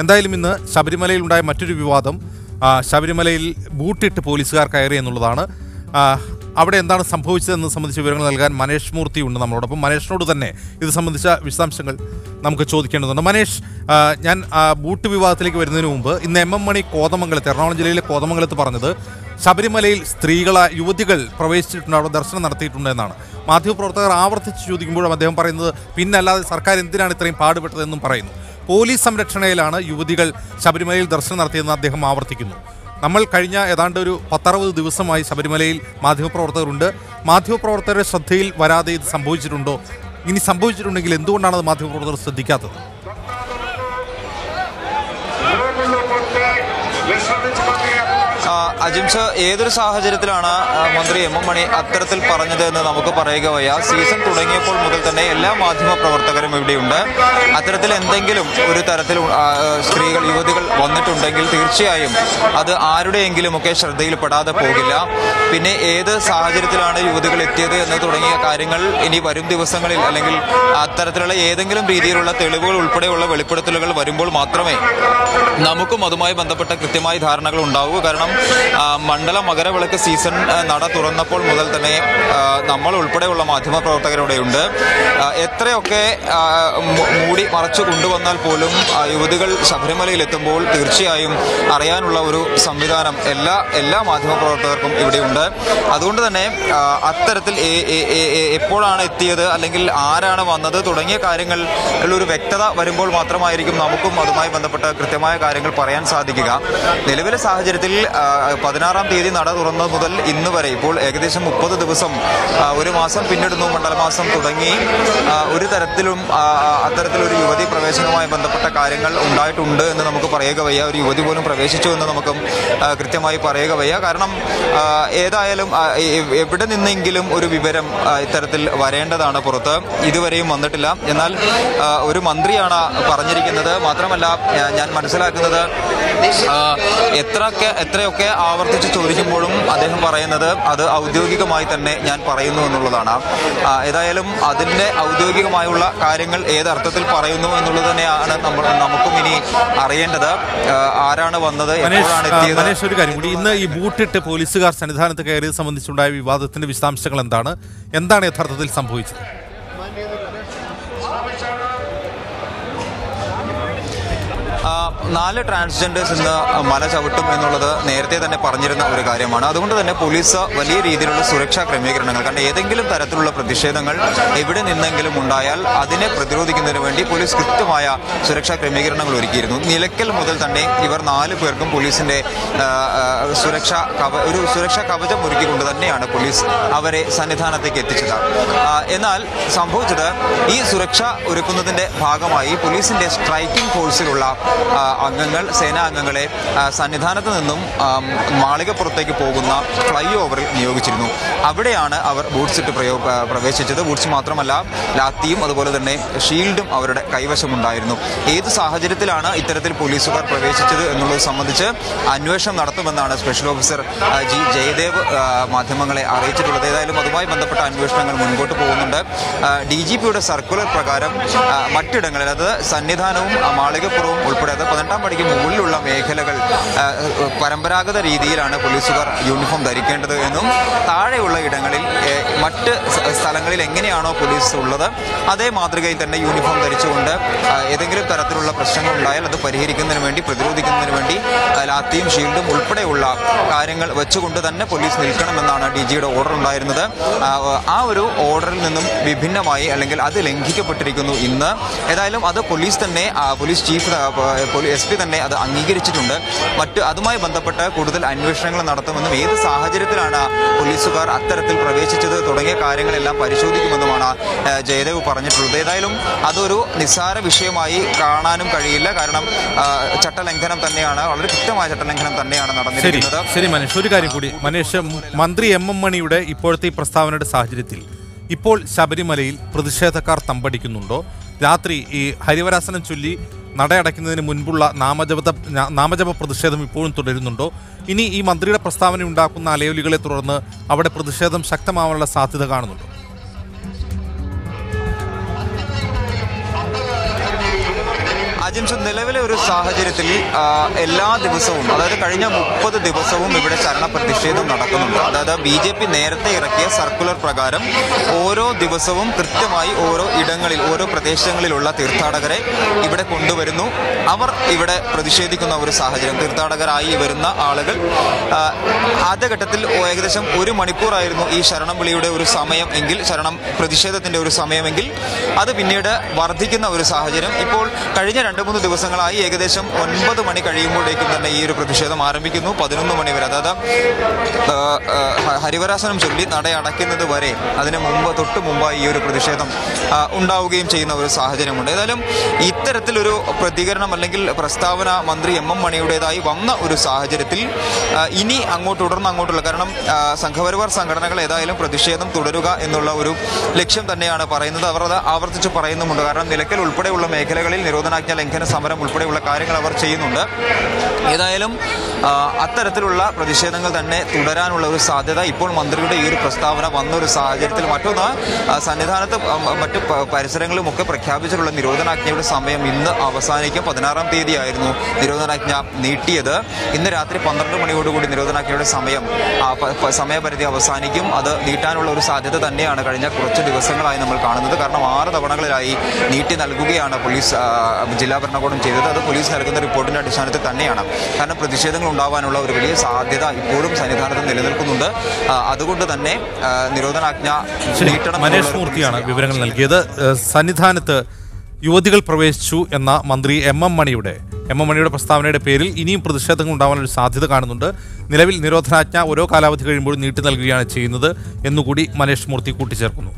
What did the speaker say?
എന്തായാലും ഇന്ന് ശബരിമലയിലുണ്ടായ മറ്റൊരു വിവാദം ശബരിമലയിൽ ബൂട്ടിട്ട് പോലീസുകാർ കയറി എന്നുള്ളതാണ്. അവിടെ എന്താണ് സംഭവിച്ചതെന്ന് സംബന്ധിച്ച് വിവരങ്ങൾ നൽകാൻ മനേഷ് മൂർത്തി ഉണ്ട് നമ്മളോടൊപ്പം. മനേഷിനോട് തന്നെ ഇത് സംബന്ധിച്ച വിശദാംശങ്ങൾ നമുക്ക് ചോദിക്കേണ്ടതുണ്ട്. മനേഷ്, ഞാൻ ബൂട്ട് വിവാദത്തിലേക്ക് വരുന്നതിന് മുമ്പ് ഇന്ന് MM മണി കോതമംഗലത്ത്, എറണാകുളം ജില്ലയിലെ കോതമംഗലത്ത് പറഞ്ഞത് ശബരിമലയിൽ യുവതികൾ പ്രവേശിച്ചിട്ടുണ്ട്, അവിടെ ദർശനം നടത്തിയിട്ടുണ്ട് എന്നാണ്. മാധ്യമപ്രവർത്തകർ ആവർത്തിച്ച് ചോദിക്കുമ്പോഴും അദ്ദേഹം പറയുന്നത് പിന്നല്ലാതെ സർക്കാർ എന്തിനാണ് ഇത്രയും പാടുപെട്ടതെന്നും പറയുന്നു. പോലീസ് സംരക്ഷണയിലാണ് യുവതികൾ ശബരിമലയിൽ ദർശനം നടത്തിയതെന്ന് അദ്ദേഹം ആവർത്തിക്കുന്നു. നമ്മൾ കഴിഞ്ഞ ഏതാണ്ട് ഒരു 10-60 ദിവസമായി ശബരിമലയിൽ മാധ്യമപ്രവർത്തകരുണ്ട്. മാധ്യമപ്രവർത്തകരുടെ ശ്രദ്ധയിൽ വരാതെ ഇത് സംഭവിച്ചിട്ടുണ്ടോ? ഇനി സംഭവിച്ചിട്ടുണ്ടെങ്കിൽ എന്തുകൊണ്ടാണ് അത് മാധ്യമപ്രവർത്തകർ ശ്രദ്ധിക്കാത്തത്? അജിംസ്, ഏതൊരു സാഹചര്യത്തിലാണ് മന്ത്രി MM മണി അത്തരത്തിൽ പറഞ്ഞത് എന്ന് നമുക്ക് പറയുക വയ്യ. സീസൺ തുടങ്ങിയപ്പോൾ മുതൽ തന്നെ എല്ലാ മാധ്യമ പ്രവർത്തകരും ഇവിടെയുണ്ട്. അത്തരത്തിൽ എന്തെങ്കിലും ഒരു തരത്തിൽ സ്ത്രീകൾ, യുവതികൾ വന്നിട്ടുണ്ടെങ്കിൽ തീർച്ചയായും അത് ആരുടെയെങ്കിലുമൊക്കെ ശ്രദ്ധയിൽപ്പെടാതെ പോകില്ല. പിന്നെ ഏത് സാഹചര്യത്തിലാണ് യുവതികൾ എത്തിയത് എന്ന് തുടങ്ങിയ കാര്യങ്ങൾ ഇനി വരും ദിവസങ്ങളിൽ അല്ലെങ്കിൽ അത്തരത്തിലുള്ള ഏതെങ്കിലും രീതിയിലുള്ള തെളിവുകൾ ഉൾപ്പെടെയുള്ള വെളിപ്പെടുത്തലുകൾ വരുമ്പോൾ മാത്രമേ നമുക്കും അതുമായി ബന്ധപ്പെട്ട കൃത്യമായ ധാരണകൾ ഉണ്ടാവൂ. കാരണം മണ്ഡല മകരവിളക്ക് സീസൺ നട തുറന്നപ്പോൾ മുതൽ തന്നെ നമ്മൾ ഉൾപ്പെടെയുള്ള മാധ്യമപ്രവർത്തകരുടെയുണ്ട്. എത്രയൊക്കെ മൂടി മറച്ചു കൊണ്ടുവന്നാൽ പോലും യുവതികൾ ശബരിമലയിൽ എത്തുമ്പോൾ തീർച്ചയായും അറിയാനുള്ള ഒരു സംവിധാനം എല്ലാ മാധ്യമപ്രവർത്തകർക്കും ഇവിടെയുണ്ട്. അതുകൊണ്ട് തന്നെ അത്തരത്തിൽ എപ്പോഴാണ് എത്തിയത് അല്ലെങ്കിൽ ആരാണ് വന്നത് തുടങ്ങിയ കാര്യങ്ങളിലൊരു വ്യക്തത വരുമ്പോൾ മാത്രമായിരിക്കും നമുക്കും അതുമായി ബന്ധപ്പെട്ട കൃത്യമായ കാര്യങ്ങൾ പറയാൻ സാധിക്കുക. നിലവിലെ സാഹചര്യത്തിൽ 16-ാം തീയതി നട തുറന്നത് മുതൽ ഇന്ന് വരെ ഇപ്പോൾ ഏകദേശം 30 ദിവസം, ഒരു മാസം പിന്നിടുന്നു. മണ്ഡലമാസം തുടങ്ങി ഒരു തരത്തിലും അത്തരത്തിലൊരു യുവതി പ്രവേശനവുമായി ബന്ധപ്പെട്ട കാര്യങ്ങൾ ഉണ്ടായിട്ടുണ്ട് എന്ന് നമുക്ക് പറയുക വയ്യ. ഒരു യുവതി പോലും പ്രവേശിച്ചു എന്ന് നമുക്ക് കൃത്യമായി പറയുക വയ്യ. കാരണം ഏതായാലും എവിടെ നിന്നെങ്കിലും ഒരു വിവരം ഇത്തരത്തിൽ വരേണ്ടതാണ് പുറത്ത്. ഇതുവരെയും വന്നിട്ടില്ല. എന്നാൽ ഒരു മന്ത്രിയാണ് പറഞ്ഞിരിക്കുന്നത്. മാത്രമല്ല, ഞാൻ മനസ്സിലാക്കുന്നത് എത്രയൊക്കെ ആവർത്തിച്ച് ചോദിക്കുമ്പോഴും അദ്ദേഹം പറയുന്നത് അത് ഔദ്യോഗികമായി തന്നെ ഞാൻ പറയുന്നു എന്നുള്ളതാണ്. ഏതായാലും അതിൻ്റെ ഔദ്യോഗികമായുള്ള കാര്യങ്ങൾ ഏതർത്ഥത്തിൽ പറയുന്നു എന്നുള്ളത് തന്നെയാണ് നമുക്കും ഇനി അറിയേണ്ടത്. ആരാണ് വന്നത്, എപ്പോഴാണ് എത്തിയത്. മനേഷ്, ഒരു കാര്യം കൂടി, ഇന്ന് ഈ ബൂട്ടിട്ട് പോലീസുകാർ സന്നിധാനത്ത് കയറിയത് സംബന്ധിച്ചുണ്ടായ വിവാദത്തിന്റെ വിശദാംശങ്ങൾ എന്താണ് യഥാർത്ഥത്തിൽ സംഭവിച്ചത്? 4 ട്രാൻസ്ജെൻഡേഴ്സ് ഇന്ന് മല ചവിട്ടും എന്നുള്ളത് നേരത്തെ തന്നെ പറഞ്ഞിരുന്ന ഒരു കാര്യമാണ്. അതുകൊണ്ട് തന്നെ പോലീസ് വലിയ രീതിയിലുള്ള സുരക്ഷാ ക്രമീകരണങ്ങൾ, കാരണം ഏതെങ്കിലും തരത്തിലുള്ള പ്രതിഷേധങ്ങൾ എവിടെ നിന്നെങ്കിലും ഉണ്ടായാൽ അതിനെ പ്രതിരോധിക്കുന്നതിന് വേണ്ടി പോലീസ് കൃത്യമായ സുരക്ഷാ ക്രമീകരണങ്ങൾ ഒരുക്കിയിരുന്നു. നിലയ്ക്കൽ മുതൽ തന്നെ ഇവർ 4 പേർക്കും പോലീസിന്റെ ഒരു സുരക്ഷാ കവചം ഒരുക്കിക്കൊണ്ട് തന്നെയാണ് പോലീസ് അവരെ സന്നിധാനത്തേക്ക് എത്തിച്ചത്. എന്നാൽ സംഭവിച്ചത്, ഈ സുരക്ഷ ഒരുക്കുന്നതിന്റെ ഭാഗമായി പോലീസിന്റെ സ്ട്രൈക്കിംഗ് ഫോഴ്സിലുള്ള അംഗങ്ങൾ, സേനാ അംഗങ്ങളെ സന്നിധാനത്ത് നിന്നും മാളികപ്പുറത്തേക്ക് പോകുന്ന ഫ്ലൈ ഓവറിൽ നിയോഗിച്ചിരുന്നു. അവിടെയാണ് അവർ ബൂട്ട്സ് ഇട്ട് പ്രവേശിച്ചത്. ബൂട്ട്സ് മാത്രമല്ല, ലാത്തിയും അതുപോലെ തന്നെ ഷീൽഡും അവരുടെ കൈവശമുണ്ടായിരുന്നു. ഏത് സാഹചര്യത്തിലാണ് ഇത്തരത്തിൽ പോലീസുകാർ പ്രവേശിച്ചത് എന്നുള്ളത് സംബന്ധിച്ച് അന്വേഷണം നടത്തുമെന്നാണ് സ്പെഷ്യൽ ഓഫീസർ G. ജയദേവ് മാധ്യമങ്ങളെ അറിയിച്ചിട്ടുള്ളത്. ഏതായാലും അതുമായി ബന്ധപ്പെട്ട അന്വേഷണങ്ങൾ മുൻപോട്ട് പോകുന്നുണ്ട്. DGPയുടെ സർക്കുലർ പ്രകാരം മറ്റിടങ്ങളിൽ, അത് സന്നിധാനവും മാളികപ്പുറവും ഉൾപ്പെടെ 18-ാം പടിക്ക് മുകളിലുള്ള മേഖലകൾ പരമ്പരാഗത രീതിയിലാണ് പോലീസുകാർ യൂണിഫോം ധരിക്കേണ്ടത് എന്നും താഴെയുള്ള ഇടങ്ങളിൽ മറ്റ് സ്ഥലങ്ങളിൽ എങ്ങനെയാണോ പോലീസ് ഉള്ളത് അതേ മാതൃകയിൽ തന്നെ യൂണിഫോം ധരിച്ചുകൊണ്ട് ഏതെങ്കിലും തരത്തിലുള്ള പ്രശ്നങ്ങൾ ഉണ്ടായാൽ അത് പരിഹരിക്കുന്നതിന് വേണ്ടി, പ്രതിരോധിക്കുന്നതിന് വേണ്ടി ലാത്തിയും ഷീൽഡും ഉൾപ്പെടെയുള്ള കാര്യങ്ങൾ വെച്ചുകൊണ്ട് തന്നെ പോലീസ് നിൽക്കണമെന്നാണ് DGയുടെ ഓർഡർ ഉണ്ടായിരുന്നത്. ആ ഒരു ഓർഡറിൽ നിന്നും വിഭിന്നമായി, അല്ലെങ്കിൽ അത് ലംഘിക്കപ്പെട്ടിരിക്കുന്നു ഇന്ന്. ഏതായാലും അത് പോലീസ് ചീഫ് SP തന്നെ അത് അംഗീകരിച്ചിട്ടുണ്ട്. അതുമായി ബന്ധപ്പെട്ട് കൂടുതൽ അന്വേഷണങ്ങൾ നടത്തുമെന്നും ഏത് സാഹചര്യത്തിലാണ് പോലീസുകാർ അത്തരത്തിൽ പ്രവേശിച്ചത് തുടങ്ങിയ കാര്യങ്ങളെല്ലാം പരിശോധിക്കുമെന്നുമാണ് ജയദേവ് പറഞ്ഞിട്ടുള്ളത്. ഏതായാലും അതൊരു നിസ്സാര വിഷയമായി കാണാനും കഴിയില്ല. കാരണം ചട്ടലംഘനം തന്നെയാണ്, വളരെ കൃത്യമായ ചട്ടലംഘനം തന്നെയാണ് നടന്നിരിക്കുന്നത്. ശരി മനീഷ്, ഒരു കാര്യം കൂടി. മനീഷ്, മന്ത്രി MM മണിയുടെ ഇപ്പോഴത്തെ ഈ പ്രസ്താവനയുടെ സാഹചര്യത്തിൽ ഇപ്പോൾ ശബരിമലയിൽ പ്രതിഷേധക്കാർ തമ്പടിക്കുന്നുണ്ടോ? രാത്രി ഈ ഹരിവരാസനം ചൊല്ലി നടയടയ്ക്കുന്നതിന് മുൻപുള്ള നാമജപ പ്രതിഷേധം ഇപ്പോഴും തുടരുന്നുണ്ടോ? ഇനി ഈ മന്ത്രിയുടെ പ്രസ്താവന ഉണ്ടാക്കുന്ന അലയൊലികളെ തുടർന്ന് അവിടെ പ്രതിഷേധം ശക്തമാവാനുള്ള സാധ്യത കാണുന്നുണ്ടോ? ജിംഷു, നിലവിലെ ഒരു സാഹചര്യത്തിൽ എല്ലാ ദിവസവും, അതായത് കഴിഞ്ഞ 30 ദിവസവും ഇവിടെ ശരണ പ്രതിഷേധം നടക്കുന്നുണ്ട്. അതായത് BJP നേരത്തെ ഇറക്കിയ സർക്കുലർ പ്രകാരം ഓരോ ദിവസവും കൃത്യമായി ഓരോ ഇടങ്ങളിൽ, ഓരോ പ്രദേശങ്ങളിലുള്ള തീർത്ഥാടകരെ ഇവിടെ കൊണ്ടുവരുന്നു. അവർ ഇവിടെ പ്രതിഷേധിക്കുന്ന ഒരു സാഹചര്യം. തീർത്ഥാടകരായി വരുന്ന ആളുകൾ ആദ്യഘട്ടത്തിൽ ഏകദേശം 1 മണിക്കൂറായിരുന്നു ഈ ശരണം വിളിയുടെ ഒരു സമയം എങ്കിൽ, ശരണം പ്രതിഷേധത്തിന്റെ ഒരു സമയമെങ്കിൽ അത് പിന്നീട് വർദ്ധിക്കുന്ന ഒരു സാഹചര്യം. ഇപ്പോൾ കഴിഞ്ഞ 2-3 ദിവസങ്ങളായി ഏകദേശം 9 മണി കഴിയുമ്പോഴേക്കും തന്നെ ഈ ഒരു പ്രതിഷേധം ആരംഭിക്കുന്നു. 11 മണി വരെ, അതായത് ഹരിവരാസനം ചൊല്ലി നടയടയ്ക്കുന്നത് വരെ, അതിന് തൊട്ട് മുമ്പായി ഈ ഒരു പ്രതിഷേധം ഉണ്ടാവുകയും ചെയ്യുന്ന ഒരു സാഹചര്യമുണ്ട്. ഏതായാലും ഇത്തരത്തിലൊരു പ്രതികരണം അല്ലെങ്കിൽ പ്രസ്താവന മന്ത്രി MM മണിയുടേതായി വന്ന ഒരു സാഹചര്യത്തിൽ ഇനി തുടർന്ന് അങ്ങോട്ടുള്ള, കാരണം സംഘപരിവാർ സംഘടനകൾ ഏതായാലും പ്രതിഷേധം തുടരുക എന്നുള്ള ഒരു ലക്ഷ്യം തന്നെയാണ് പറയുന്നത്. അവർ അത് ആവർത്തിച്ച് പറയുന്നുമുണ്ട്. കാരണം നിലയ്ക്കൽ ഉൾപ്പെടെയുള്ള മേഖലകളിൽ നിരോധനാജ്ഞ ലംഘന സമരം ഉൾപ്പെടെയുള്ള കാര്യങ്ങൾ അവർ ചെയ്യുന്നുണ്ട്. ഏതായാലും അത്തരത്തിലുള്ള പ്രതിഷേധങ്ങൾ തന്നെ തുടരാനുള്ള ഒരു സാധ്യത ഇപ്പോൾ മന്ത്രിയുടെ ഈ ഒരു പ്രസ്താവന വന്ന ഒരു സാഹചര്യത്തിൽ. മറ്റൊന്ന്, സന്നിധാനത്ത് മറ്റ് പരിസരങ്ങളുമൊക്കെ പ്രഖ്യാപിച്ചിട്ടുള്ള നിരോധനാജ്ഞയുടെ സമയം ഇന്ന് അവസാനിക്കും. 16-ാം തീയതിയായിരുന്നു നിരോധനാജ്ഞ നീട്ടിയത്. ഇന്ന് രാത്രി 12 മണിയോടുകൂടി നിരോധനാജ്ഞയുടെ സമയപരിധി അവസാനിക്കും. അത് നീട്ടാനുള്ള ഒരു സാധ്യത തന്നെയാണ് കഴിഞ്ഞ കുറച്ച് ദിവസങ്ങളായി നമ്മൾ കാണുന്നത്. കാരണം 6 തവണകളിലായി നീട്ടി നൽകുകയാണ് പോലീസ്, ജില്ലാ ഭരണകൂടം ചെയ്തത്. അത് പോലീസ് നൽകുന്ന റിപ്പോർട്ടിന്റെ അടിസ്ഥാനത്തിൽ തന്നെയാണ്. കാരണം പ്രതിഷേധങ്ങൾ ഉണ്ടാവാനുള്ള ഒരു വലിയ സാധ്യത ഇപ്പോഴും സന്നിധാനത്ത് നിലനിൽക്കുന്നുണ്ട്. അതുകൊണ്ട് തന്നെ നിരോധനാജ്ഞ നീട്ടണം. മനേഷ് മൂർത്തിയാണ് വിവരങ്ങൾ നൽകിയത്. സന്നിധാനത്ത് യുവതികൾ പ്രവേശിച്ചു എന്ന മന്ത്രി MM മണിയുടെ പ്രസ്താവനയുടെ പേരിൽ ഇനിയും പ്രതിഷേധങ്ങൾ ഉണ്ടാവാനൊരു സാധ്യത കാണുന്നുണ്ട്. നിലവിൽ നിരോധനാജ്ഞ ഓരോ കാലാവധി കഴിയുമ്പോഴും നീട്ടി നൽകുകയാണ് ചെയ്യുന്നത് എന്നുകൂടി മനേഷ് മൂർത്തി കൂട്ടിച്ചേർക്കുന്നു.